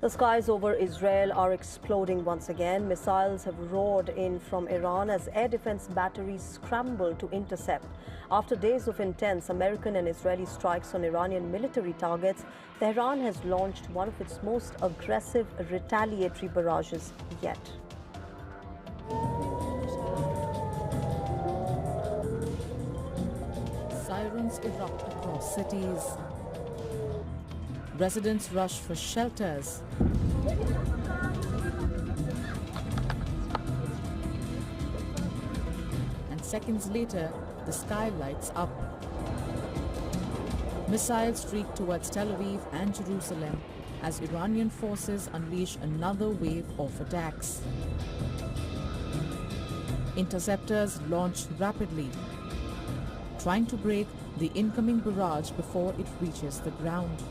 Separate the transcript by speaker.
Speaker 1: The skies over Israel are exploding once again. Missiles have roared in from Iran as air defense batteries scramble to intercept. After days of intense American and Israeli strikes on Iranian military targets, Tehran has launched one of its most aggressive retaliatory barrages yet.
Speaker 2: Sirens erupt across cities. Residents rush for shelters. And seconds later, the sky lights up. Missiles streak towards Tel Aviv and Jerusalem as Iranian forces unleash another wave of attacks. Interceptors launch rapidly, trying to break the incoming barrage before it reaches the ground.